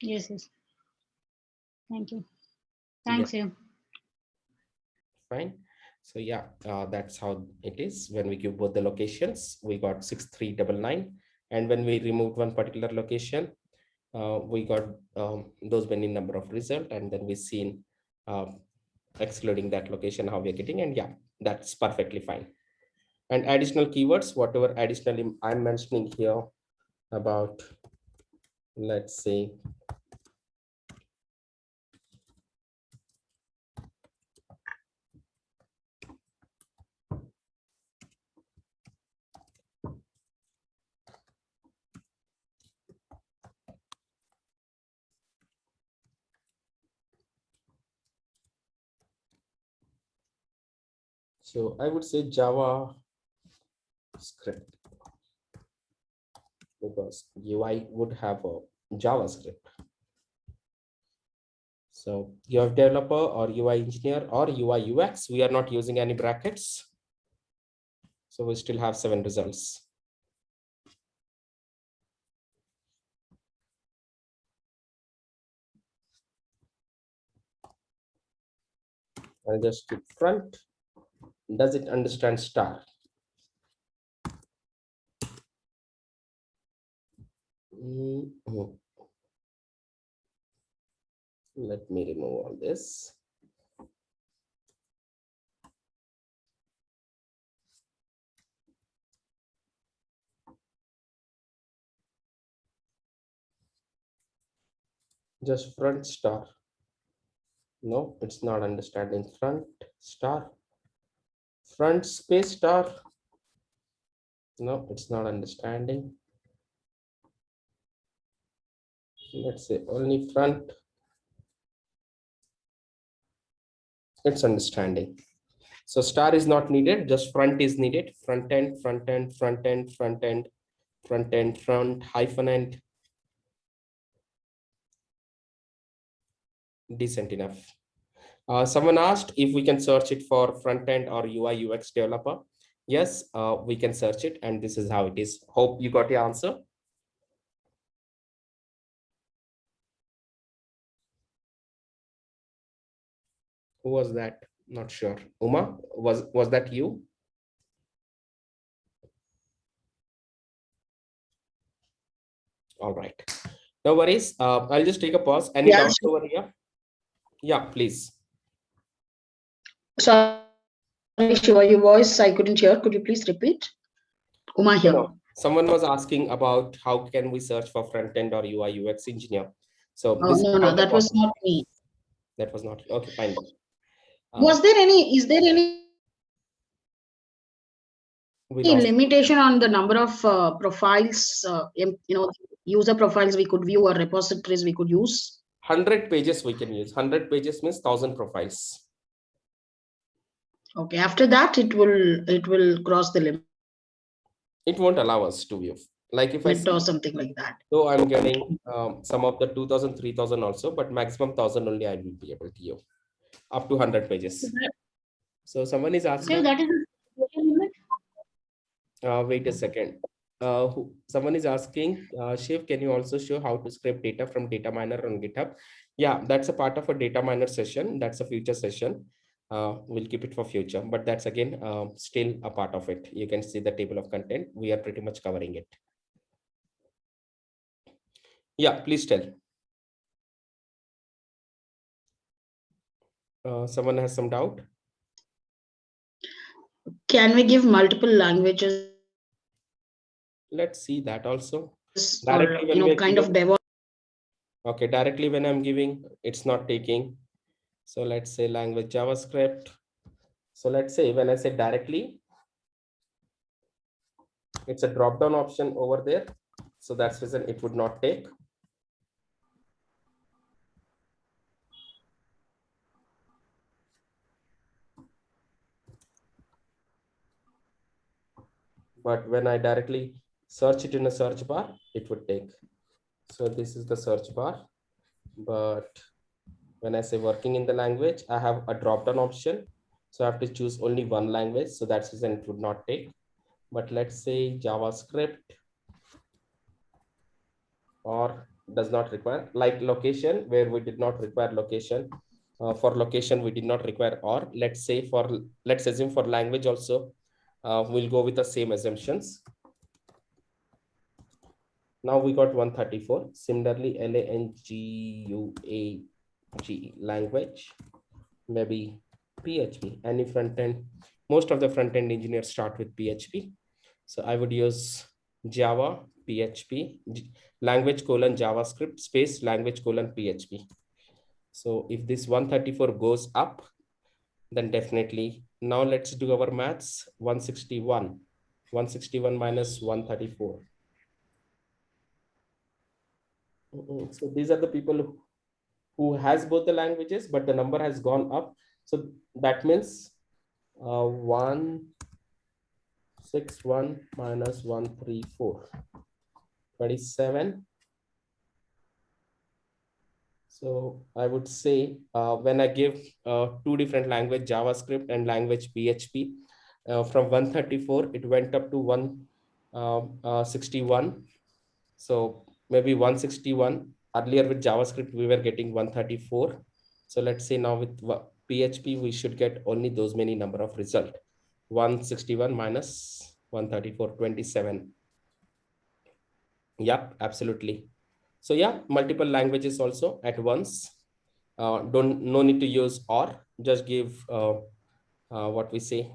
Yes, yes. Thank you. Yeah, Thanks, you. fine. So yeah, that's how it is. When we give both the locations, we got 6399. And when we removed one particular location, we got those many number of result, and then we seen excluding that location how we're getting, and yeah, that's perfectly fine. And additional keywords, whatever additionally I'm mentioning here about, let's say, so I would say Java script, because UI would have a JavaScript. So you have developer or UI engineer or UI UX, we are not using any brackets. So we still have 7 results. I'll just keep front. Does it understand star? Let me remove all this. Just front star. No, it's not understanding front star. Front space star. No, it's not understanding. Let's say only front. It's understanding. So star is not needed, just front is needed. Front end, front end, front end, front end, front end, front, hyphen end. Decent enough. Someone asked if we can search it for front end or UI UX developer. Yes, we can search it, and this is how it is. Hope you got your answer. Who was that? Not sure. Uma, was that you? All right. No worries. I'll just take a pause. Any Yeah, doubts over here? Yeah, please. sorry, Shiva, your voice I couldn't hear. Could you please repeat? Uma No, here. no. Someone was asking about how can we search for front end or UI UX engineer. So Oh, this is no, how no, the that was process. not me. That was not okay. Fine. Was there any, is there any We lost limitation on the number of profiles, user profiles we could view or repositories we could use? 100 pages we can use. 100 pages means 1,000 profiles. Okay, after that it will cross the limit It won't allow us to view. Like if I or see, something like that. so I'm getting some of the 2,000, 3,000 also, but maximum 1,000 only I will be able to view up to 100 pages. So someone is So asking, that is the limit. wait a second. Someone is asking, Shiv, can you also show how to scrape data from data miner on GitHub? Yeah, that's a part of a data miner session. That's a future session. We'll keep it for future, but that's again still a part of it. You can see the table of content. We are pretty much covering it. Yeah, please tell. Someone has some doubt? Can we give multiple languages Let's see that also. or Directly when we are kind of giving, DevOps? okay, directly when I'm giving, it's not taking. So let's say language JavaScript. So let's say when I say directly, it's a drop down option over there. So that's reason it would not take. But when I directly search it in a search bar, it would take. So this is the search bar. But when I say working in the language, I have a drop down option. So I have to choose only one language. So that's reason it would not take. But let's say JavaScript or does not require, like location, where we did not require location. For location, we did not require or. Let's assume for language also, we'll go with the same assumptions. Now we got 134. Similarly, language, language, maybe PHP. Any front end, most of the front end engineers start with PHP. So I would use Java, PHP, language colon JavaScript space language colon PHP. So if this 134 goes up, then definitely. Now let's do our maths. 161 minus 134. So these are the people who has both the languages, but the number has gone up. So that means 161 minus 134, 27. So I would say when I give two different language, JavaScript and language PHP, from 134, it went up to 161. So maybe 161. Earlier with JavaScript, we were getting 134. So let's say now with PHP, we should get only those many number of result. 161 minus 134, 27. Yep, absolutely. So yeah, multiple languages also at once. No need to use or, just give what we say.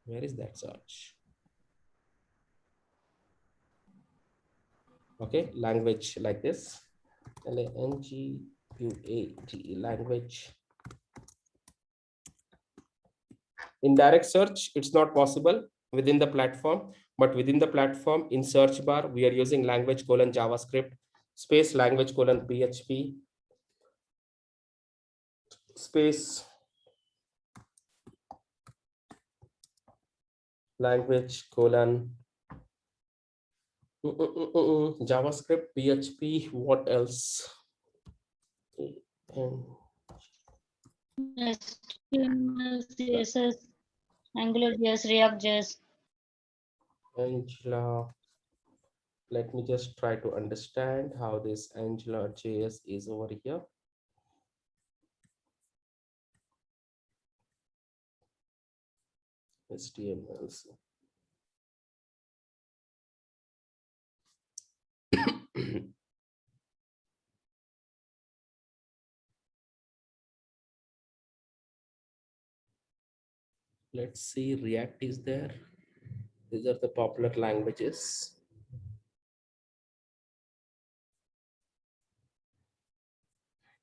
Where is that search? Okay, language like this. language, language. In direct search, it's not possible within the platform, but within the platform in search bar, we are using language colon JavaScript space language colon PHP space language colon JavaScript, PHP, what else? HTML, CSS, AngularJS, React.js. Angular. Let me just try to understand how this AngularJS is over here. HTML. Let's see, React is there. These are the popular languages.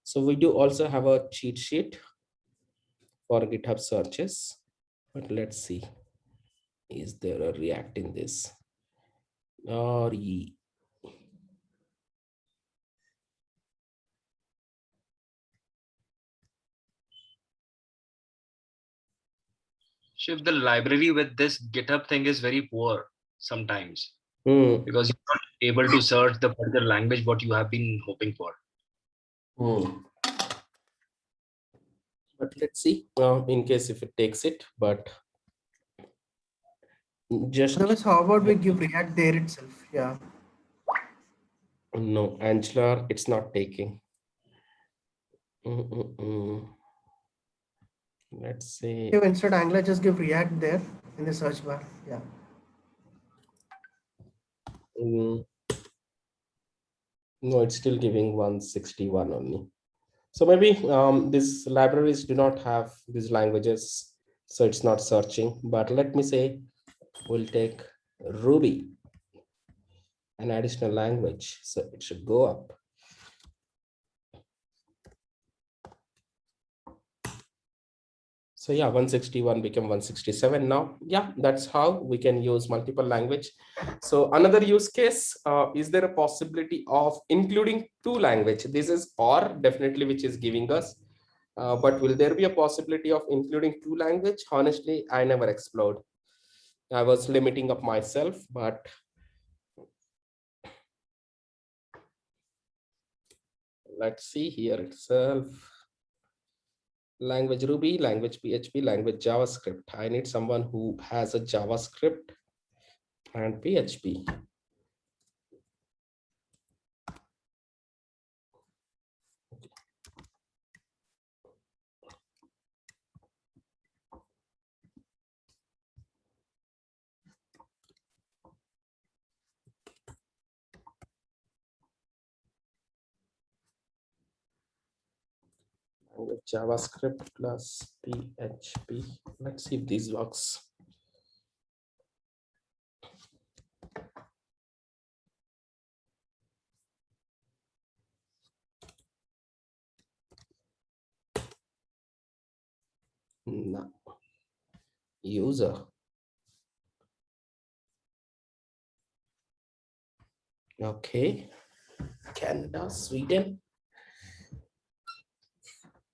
So we do also have a cheat sheet for GitHub searches, but let's see, is there a React in this? Or Shiv, the library with this GitHub thing is very poor sometimes Hmm. because you're not able to search the particular language what you have been hoping for. But let's see, in case if it takes it, but just Otherwise, how about we give React there itself? Yeah. no, Angular, it's not taking. Let's say If instead Angular, just give React there in the search bar. Yeah. no, it's still giving 161 only. So maybe these libraries do not have these languages, so it's not searching. But let me say we'll take Ruby, an additional language, so it should go up. So yeah, 161 became 167 now. Yeah, that's how we can use multiple language. So another use case, is there a possibility of including two language? This is or definitely which is giving us, but will there be a possibility of including two language? Honestly, I never explored. I was limiting up myself, but let's see here itself. Language Ruby, language PHP, language JavaScript. I need someone who has a JavaScript and PHP. With JavaScript plus PHP. Let's see if this works. No. User. Okay. Canada, Sweden.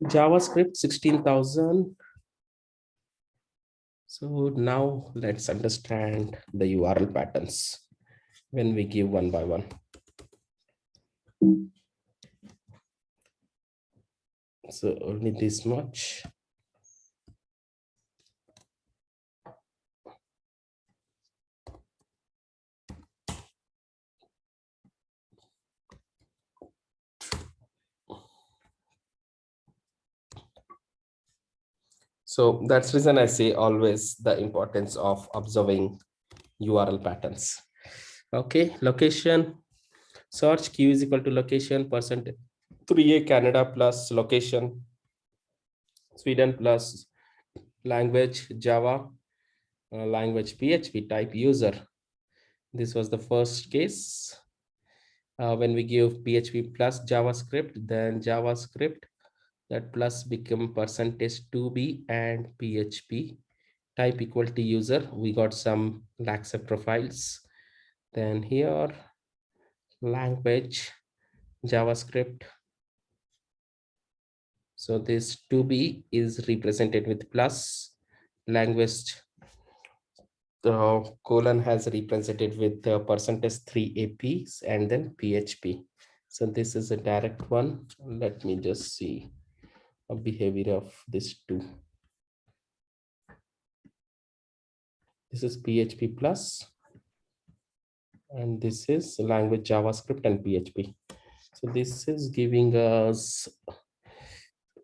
JavaScript 16,000. So now let's understand the URL patterns when we give one by one. So only this much. So that's the reason I say always the importance of observing URL patterns. Okay, location, search Q is equal to location percent 3A Canada plus location, Sweden plus language Java, language PHP, type user. This was the first case. When we give PHP plus JavaScript, then JavaScript, that plus become percentage 2B and PHP type equal to user. We got some Laxef profiles. Then here language JavaScript. So this 2B is represented with plus, language the colon has represented with the percentage 3 APs and then PHP. So this is a direct one. Let me just see a behavior of this two. This is PHP plus, and this is language JavaScript and PHP. So this is giving us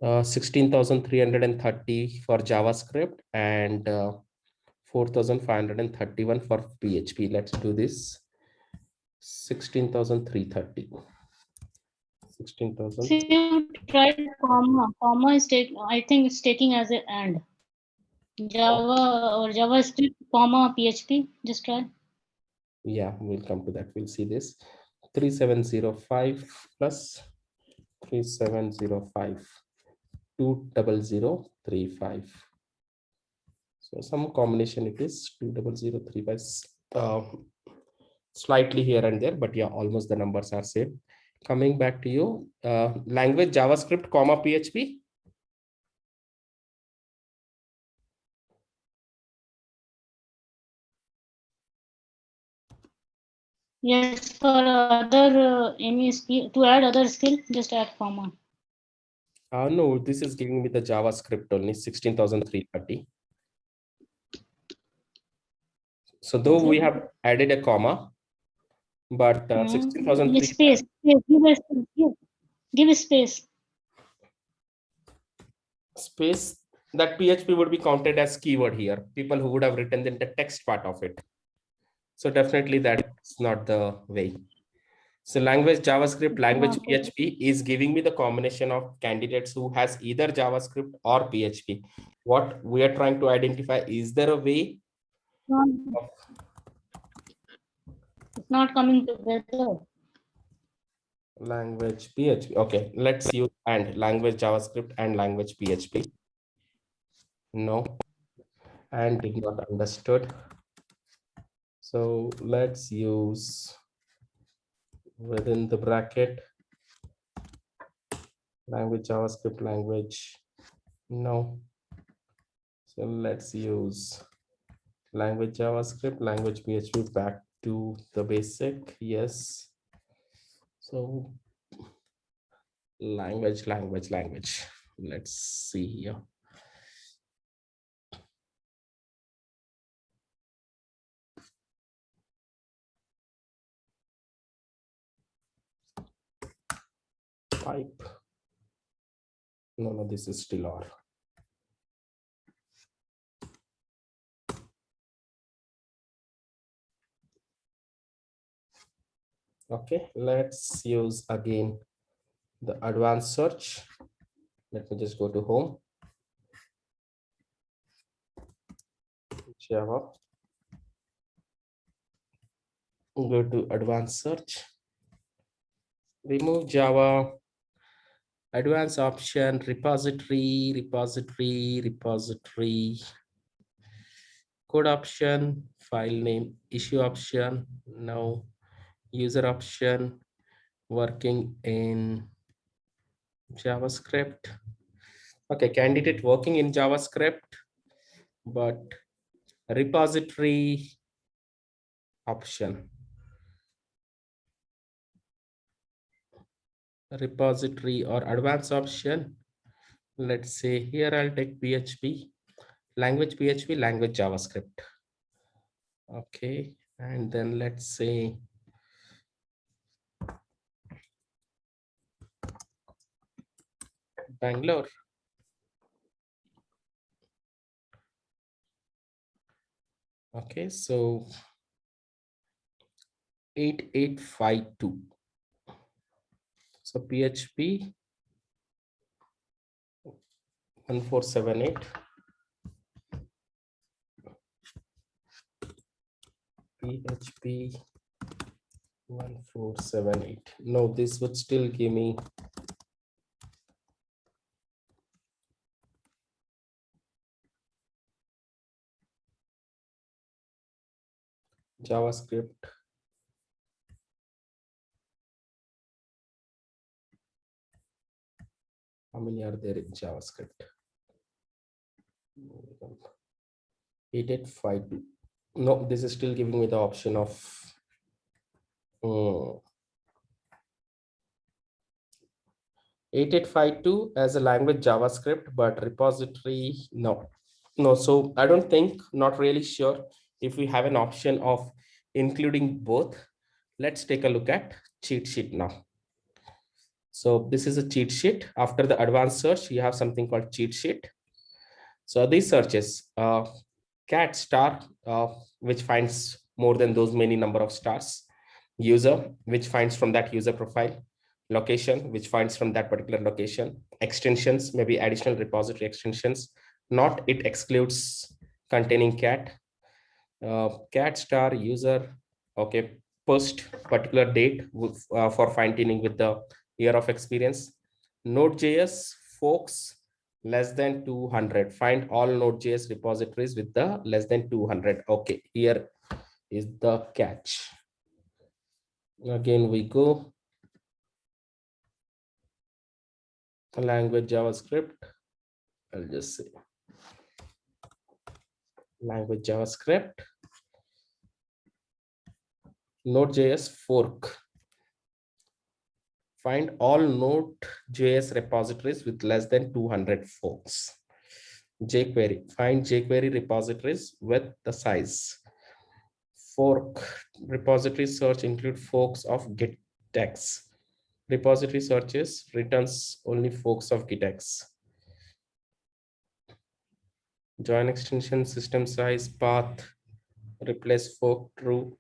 16,330 for JavaScript and 4,531 for PHP. Let's do this. 16,330. 16,000. See, you tried comma. Comma is I think it's taking as an and. Java or JavaScript, comma, PHP. Just try. Yeah, we'll come to that. We'll see this. 3705 plus 3705, 20035. So some combination it is 20035. Slightly here and there, but yeah, almost the numbers are same. Coming back to you, language JavaScript, comma PHP. Yes, for other any skill to add other skill, just add comma. No, this is giving me the JavaScript only 16,330. So though we have added a comma, but 16,330. Space. Give a space. Space, that PHP would be counted as keyword here. People who would have written in the text part of it. So definitely that's not the way. So language JavaScript, language PHP is giving me the combination of candidates who has either JavaScript or PHP. What we are trying to identify, is there a way? It's not coming together. Language PHP. Okay, let's use and language JavaScript and language PHP. No, and did not understood. So let's use within the bracket language JavaScript, language. No. So let's use language JavaScript, language PHP, back to the basic. Yes. So language. Let's see here. pipe. No, this is still OR. Okay, let's use again the advanced search. Let me just go to home. Java. Go to advanced search. Remove Java. Advanced option, repository, code option, file name, issue option, now user option, working in JavaScript. Okay, candidate working in JavaScript, but repository option. Repository or advanced option. Let's say here I'll take PHP, language PHP, language JavaScript. Okay, and then let's say Bangalore. Okay, so 8852. So PHP 1478. PHP 1478. No, this would still give me JavaScript. How many are there in JavaScript? 8852. No, this is still giving me the option of 8852 as a language JavaScript, but repository, no. No, so I don't think, not really sure if we have an option of including both. Let's take a look at cheat sheet now. So this is a cheat sheet. After the advanced search, you have something called cheat sheet. So these searches, cat star, which finds more than those many number of stars, user, which finds from that user profile, location, which finds from that particular location, extensions, maybe additional repository extensions, not it excludes containing cat, cat star user, okay, post particular date for fine tuning with the year of experience, Node.js folks less than 200, find all Node.js repositories with the less than 200. Okay, here is the catch. Again, we go language JavaScript. I'll just say language JavaScript, Node.js fork. Find all Node.js repositories with less than 200 forks. jQuery, find jQuery repositories with the size. Fork repository search include forks of GitX. Repository searches returns only forks of GitX. Join extension, system size, path, replace fork true,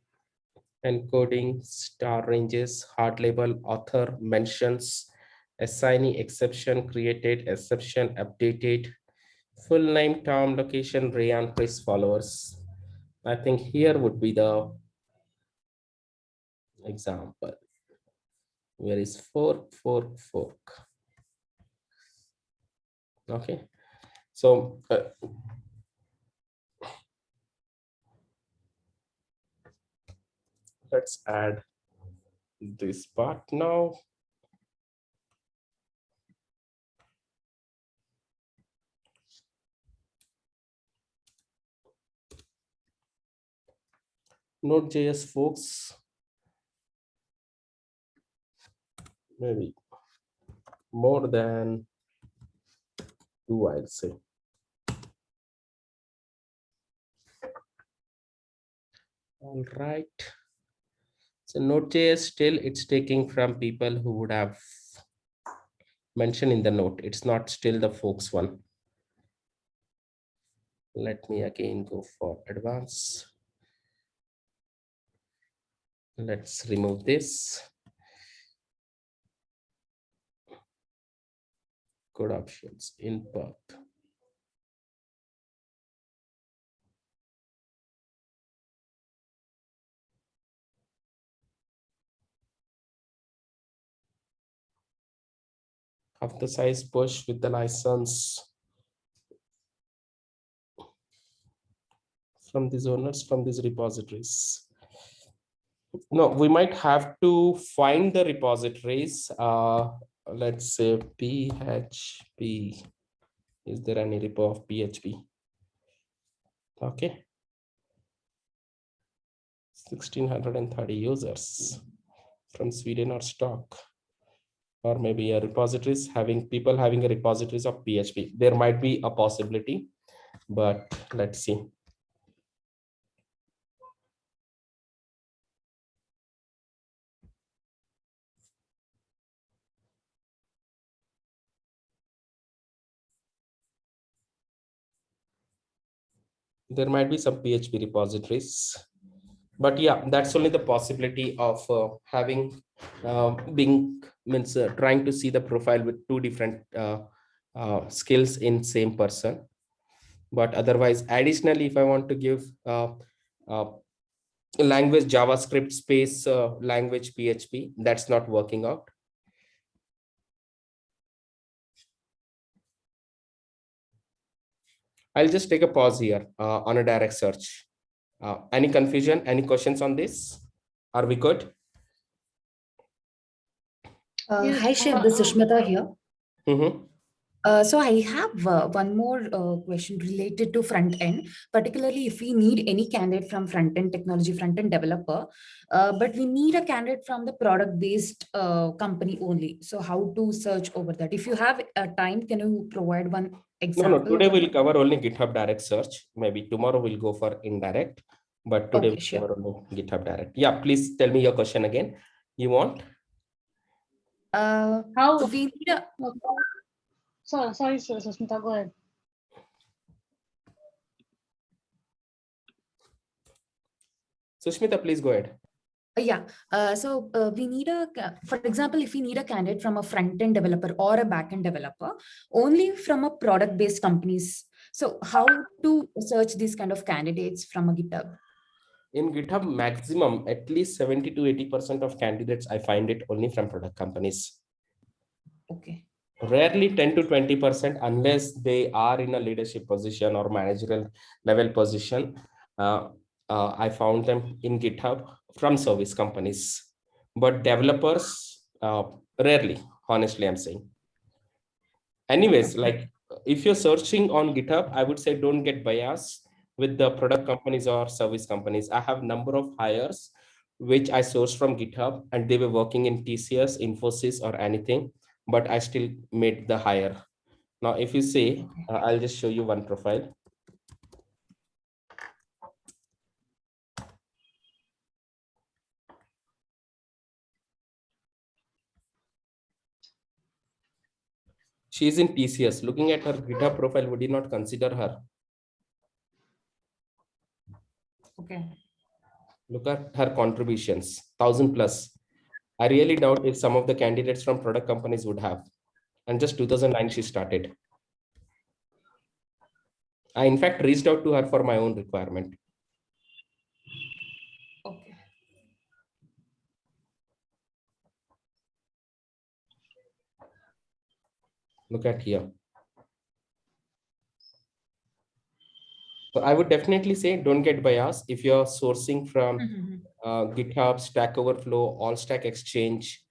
encoding, star ranges, hard label, author, mentions, assignee, exception created, exception updated, full name, Tom, location, Rayan, Chris, followers. I think here would be the example. Where is fork? Okay, so let's add this part now. Node.js folks, maybe more than 2, I'd say. All right. So Node.js still it's taking from people who would have mentioned in the note. It's not still the folks one. Let me again go for advanced. Let's remove this. Code options, input. Of the size push with the license from these owners, from these repositories. No, we might have to find the repositories. Let's say PHP. Is there any repo of PHP? Okay. 1,630 users from Sweden or stock. Or maybe a repositories having people having a repositories of PHP. There might be a possibility, but let's see. There might be some PHP repositories, but yeah, that's only the possibility of having being means trying to see the profile with two different skills in same person. But otherwise, additionally, if I want to give language JavaScript space language PHP, that's not working out. I'll just take a pause here on a direct search. Any confusion, any questions on this? Are we good? Hi, Shiv, this is Sushmita here. Mm-hmm. So I have one more question related to front end, particularly if we need any candidate from front end technology, front end developer, but we need a candidate from the product based company only. So how to search over that? If you have time, can you provide one example? No, today we'll cover only GitHub direct search. Maybe tomorrow we'll go for indirect, but today Okay, we'll sure. cover only GitHub direct. Yeah, please tell me your question again. You want? How? We need a Sorry, Susmita, go ahead. Sushmita, please go ahead. Yeah, so we need for example, if we need a candidate from a front-end developer or a back-end developer, only from a product-based companies. So how to search these kind of candidates from a GitHub? In GitHub, maximum at least 70 to 80% of candidates, I find it only from product companies. Okay. Rarely 10 to 20% unless they are in a leadership position or managerial level position. I found them in GitHub from service companies, but developers rarely, honestly, I'm saying. Anyways, like if you're searching on GitHub, I would say don't get biased with the product companies or service companies. I have number of hires which I sourced from GitHub and they were working in TCS, Infosys or anything, but I still made the hire. Now, if you say, I'll just show you one profile. She's in TCS. Looking at her GitHub profile, would you not consider her? Okay. Look at her contributions, 1,000 plus. I really doubt if some of the candidates from product companies would have. And just 2009, she started. I, in fact, reached out to her for my own requirement. Okay. Look at here. So I would definitely say don't get biased if you're sourcing from GitHub, Stack Overflow, All Stack Exchange.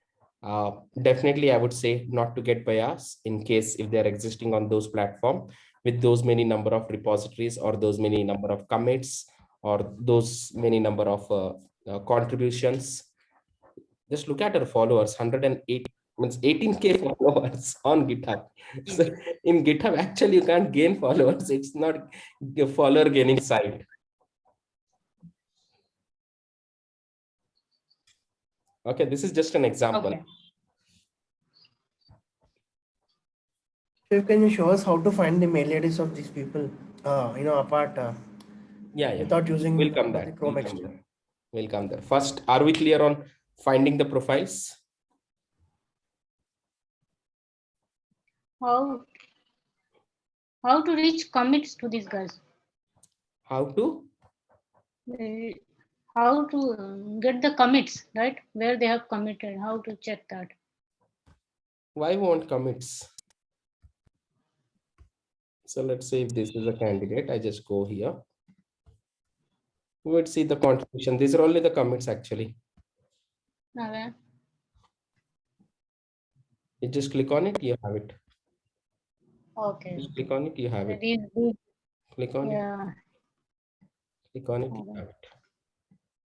Definitely, I would say not to get biased in case if they're existing on those platforms with those many number of repositories or those many number of commits or those many number of contributions. Just look at her followers, 108 means 18K followers on GitHub. So in GitHub, actually, you can't gain followers. It's not a follower gaining site. Okay, this is just an example. Okay. So you can show us how to find the mail IDs of these people, apart Yeah, without using we'll come the there. Chrome We'll come extension. there. We'll come there. First, are we clear on finding the profiles? How to reach commits to these guys? How to? How to get the commits, right? Where they have committed, how to check that? Why won't commits? So let's say if this is a candidate, I just go here. We would see the contribution. These are only the commits actually. Okay. You just click on it, you have it. Okay. Just click on it, you have it. Click on it, Yeah. click on it, you Okay. have it.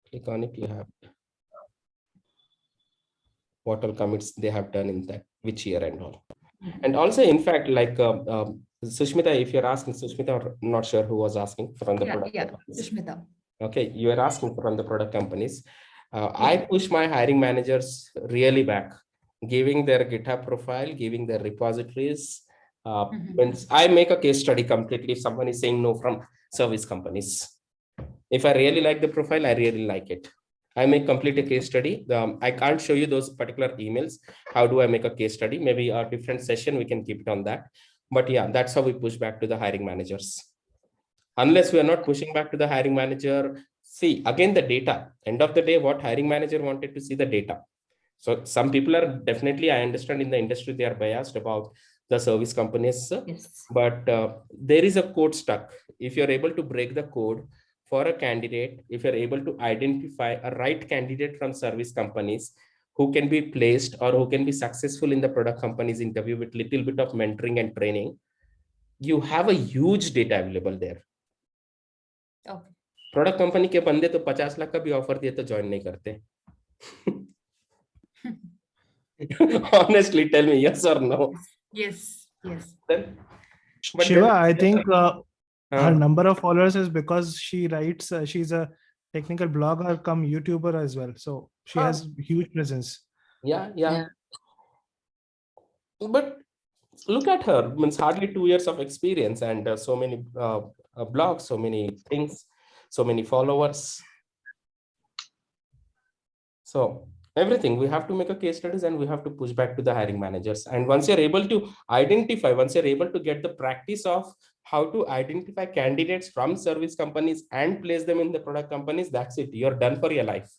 Click on it, you have it. What all commits they have done in that, which year and all. And also, in fact, like Sushmita, if you're asking, Sushmita, or not sure who was asking from the product. Yeah, companies. Sushmita. Okay, you are asking from the product companies. I push my hiring managers really back, giving their GitHub profile, giving their repositories. When I make a case study completely, if someone is saying no from service companies. If I really like the profile, I really like it. I make complete a case study. I can't show you those particular emails. How do I make a case study? Maybe a different session, we can keep it on that. But yeah, that's how we push back to the hiring managers. Unless we are not pushing back to the hiring manager, see, again, the data. End of the day, what hiring manager wanted to see the data. So some people are definitely, I understand in the industry, they are biased about the service companies, Yes. but there is a code stuck. If you're able to break the code for a candidate, if you're able to identify a right candidate from service companies who can be placed or who can be successful in the product company's interview with little bit of mentoring and training, you have a huge data available there. Okay. Product company के बंदे तो 50 लाख का भी offer दिए तो join नहीं करते. Honestly, tell me yes or no. Yes. Yes. Then, but Shiva, then- I think her Uh, number of followers is because she writes, she's a technical blogger come YouTuber as well. So she has huge presence. yeah. But look at her, means hardly 2 years of experience and so many blogs, so many things, so many followers. So everything, we have to make a case studies and we have to push back to the hiring managers. And once you're able to identify, once you're able to get the practice of how to identify candidates from service companies and place them in the product companies, that's it. You're done for your life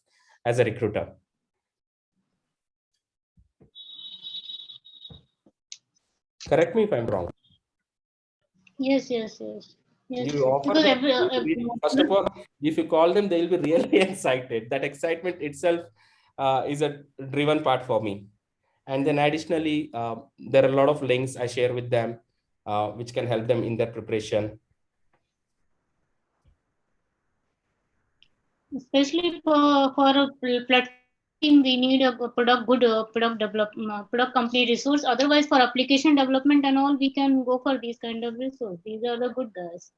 as a recruiter. Correct me if I'm wrong. Yes. You offer Because them, first of all, if you call them, they'll be really excited. That excitement itself is a driven part for me. And then additionally, there are a lot of links I share with them, which can help them in their preparation. especially for a platform, we need a product company resource. Otherwise, for application development and all, we can go for these kind of resources. These are the good guys,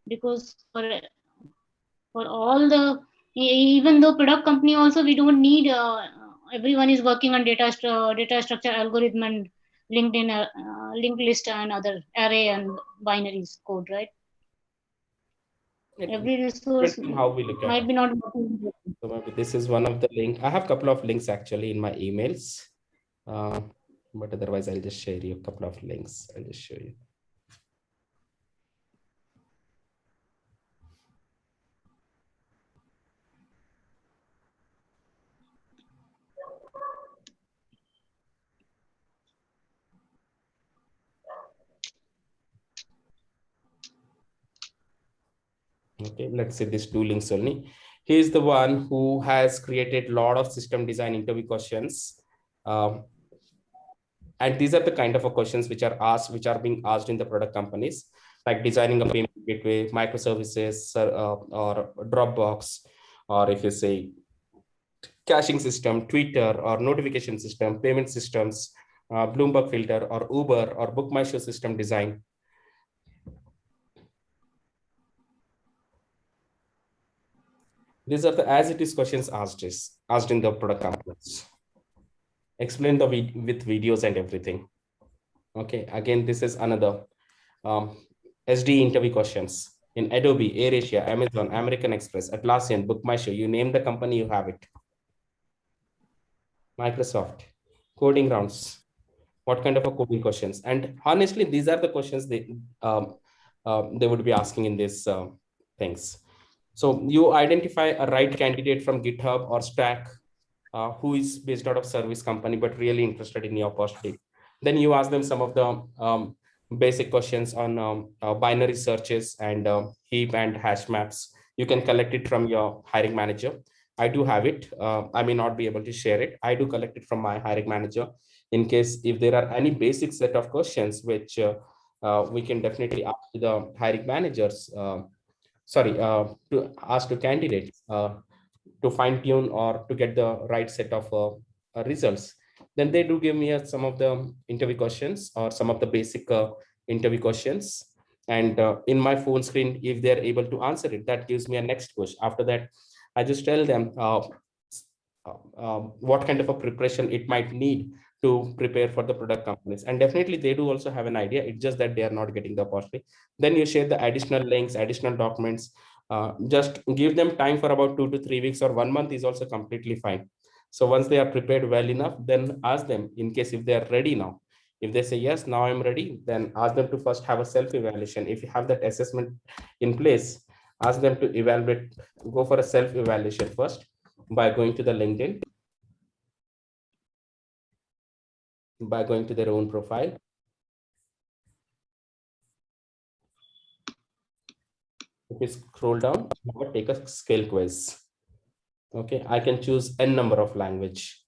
because for all the, even though product company also, we don't need everyone is working on data structure algorithm and LinkedIn linked list and other array and binaries code, right? Every resource How we look at might it. be not working. So maybe this is one of the link. I have a couple of links actually in my emails, but otherwise I'll just share you a couple of links. I'll just show you. Okay, let's say this two links only. He is the one who has created a lot of system design interview questions. And these are the kind of questions which are asked, which are being asked in the product companies, like designing a payment gateway, microservices, or Dropbox, or if you say caching system, Twitter, or notification system, payment systems, Bloomberg filter, or Uber, or Book My Show system design. These are the as it is questions asked in the product companies. Explain with videos and everything. Okay, again, this is another SD interview questions. In Adobe, AirAsia, Amazon, American Express, Atlassian, BookMyShow, you name the company, you have it. Microsoft, coding rounds. What kind of a coding questions? And honestly, these are the questions they would be asking in these things. So you identify a right candidate from GitHub or Stack who is based out of service company, but really interested in your opportunity. Then you ask them some of the basic questions on binary searches and heap and hash maps. You can collect it from your hiring manager. I do have it. I may not be able to share it. I do collect it from my hiring manager in case if there are any basic set of questions which we can definitely ask to the hiring managers. To ask to candidates to fine tune or to get the right set of results. Then they do give me some of the interview questions or some of the basic interview questions. And in my phone screen, if they're able to answer it, that gives me a next push. After that, I just tell them what kind of a preparation it might need to prepare for the product companies. And definitely they do also have an idea. It's just that they are not getting the opportunity. Then you share the additional links, additional documents. Just give them time for about 2 to 3 weeks or 1 month is also completely fine. So once they are prepared well enough, then ask them in case if they are ready now. If they say, yes, now I'm ready, then ask them to first have a self-evaluation. If you have that assessment in place, ask them to evaluate, go for a self-evaluation first by going to the LinkedIn, by going to their own profile. If you scroll down, take a skill quiz. Okay, I can choose n number of language.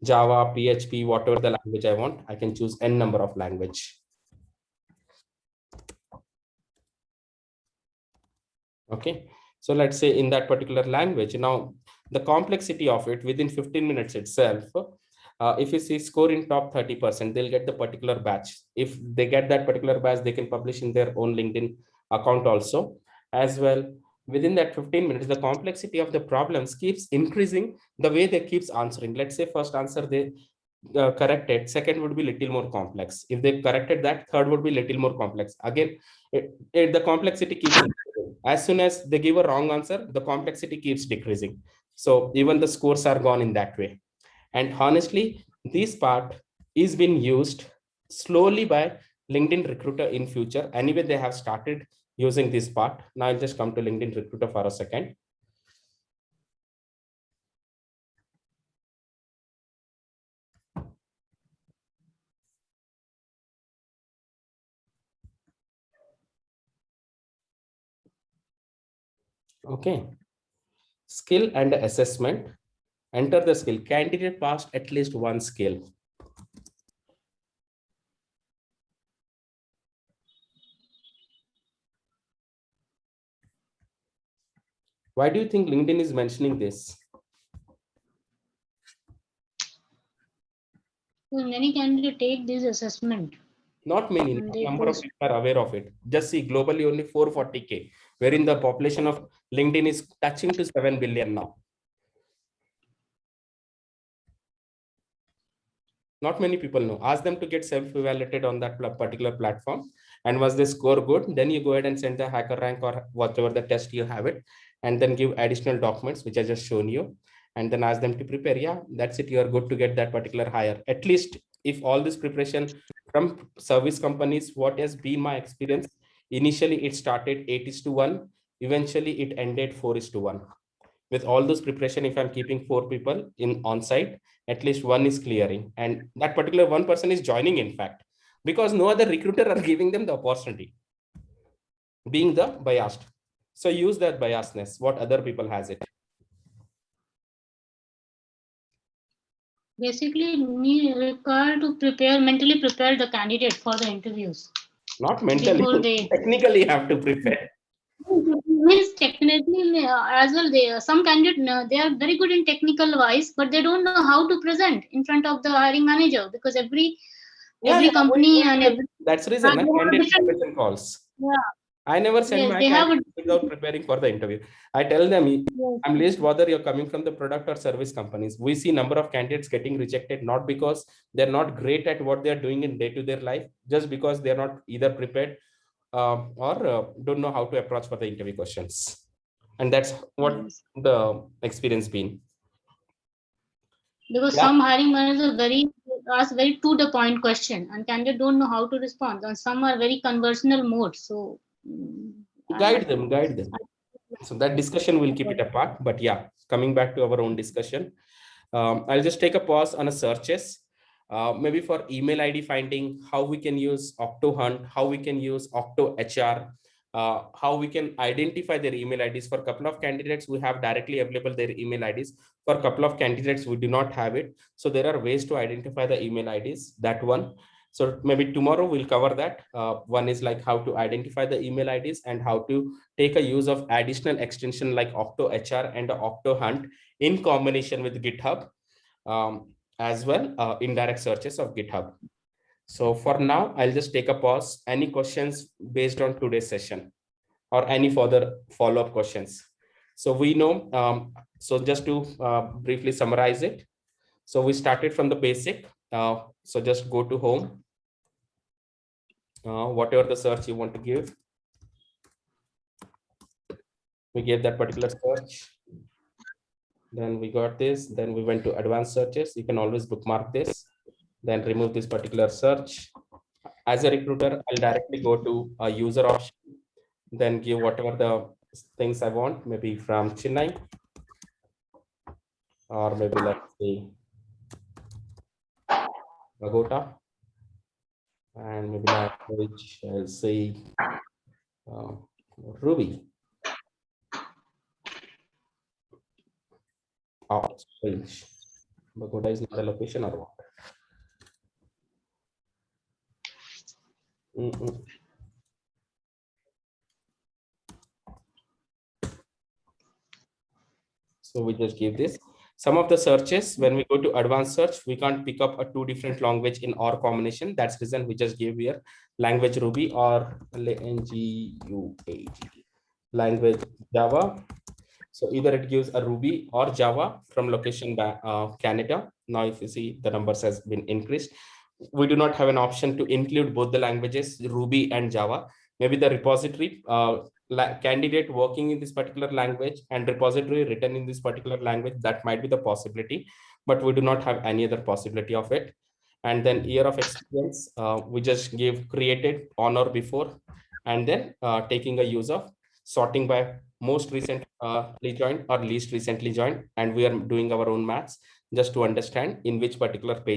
Java, PHP, whatever the language I want, I can choose n number of language. Okay, so let's say in that particular language, now the complexity of it within 15 minutes itself, if you see score in top 30%, they'll get the particular batch. If they get that particular batch, they can publish in their own LinkedIn account also. As well, within that 15 minutes, the complexity of the problems keeps increasing the way they keeps answering. Let's say first answer they corrected, second would be little more complex. If they corrected that, third would be little more complex. Again, the complexity keeps increasing. As soon as they give a wrong answer, the complexity keeps decreasing. So even the scores are gone in that way. And honestly, this part is being used slowly by LinkedIn Recruiter in future. Anyway, they have started using this part. Now I'll just come to LinkedIn Recruiter for a second. Okay. Skill and assessment. Enter the skill. Candidate passed at least one skill. Why do you think LinkedIn is mentioning this? Well, many candidates take this assessment. Not many, number of people are aware of it. Just see globally only 440K, wherein the population of LinkedIn is touching to 7 billion now. Not many people know. Ask them to get self-evaluated on that particular platform. And once they score good, then you go ahead and send the HackerRank or whatever the test you have it, and then give additional documents, which I just shown you, and then ask them to prepare. Yeah, that's it. You are good to get that particular hire. At least if all this preparation from service companies, what has been my experience, initially it started 8:1. Eventually it ended 4:1. With all those preparation, if I'm keeping 4 people in on-site, at least one is clearing, and that particular one person is joining, in fact, because no other recruiter are giving them the opportunity, being the biased. So use that biasness, what other people has it. Basically, we require to mentally prepare the candidate for the interviews. Not mentally, technically have to prepare. Means technically as well, some candidates they are very good in technical wise, but they don't know how to present in front of the hiring manager, because every company and every that's the reason candidate preparation calls. Yeah, I never send Yes, my they have candidates without preparing for the interview. I tell them, Yes. I'm least whether you're coming from the product or service companies. We see number of candidates getting rejected, not because they're not great at what they're doing in day-to-day life, just because they're not either prepared or don't know how to approach for the interview questions. And that's what Yes. the experience been. Because Yeah. some hiring managers ask very to the point question, and candidate don't know how to respond. And some are very conversational mode. So Guide them. So that discussion will keep it apart. But yeah, coming back to our own discussion, I'll just take a pause on a searches. Maybe for email ID finding, how we can use OctoHunt, how we can use OctoHR, how we can identify their email IDs. For a couple of candidates, we have directly available their email IDs. For a couple of candidates, we do not have it. So there are ways to identify the email IDs, that one. So maybe tomorrow we'll cover that. One is like how to identify the email IDs and how to take a use of additional extension like OctoHR and OctoHunt in combination with GitHub, as well indirect searches of GitHub. So for now, I'll just take a pause. Any questions based on today's session or any further follow-up questions? So we know, so just to briefly summarize it. So we started from the basic. So just go to home, whatever the search you want to give. We gave that particular search. Then we got this. Then we went to advanced searches. You can always bookmark this. Then remove this particular search. As a recruiter, I'll directly go to a user option, then give whatever the things I want, maybe from Chennai, or maybe let's say Bogota, and maybe language, I'll say Ruby. Oh, strange. Bogota is not the location or what? So we just give this. Some of the searches, when we go to advanced search, we can't pick up a two different language in our combination. That's the reason we just give here language Ruby or language Java. So either it gives a Ruby or Java from location Canada. Now, if you see, the numbers has been increased. We do not have an option to include both the languages, Ruby and Java. Maybe the repository candidate working in this particular language and repository written in this particular language, that might be the possibility, but we do not have any other possibility of it. And then year of experience, we just give created on or before, and then taking a use of sorting by most recently joined or least recently joined, and we are doing our own maths just to understand in which particular page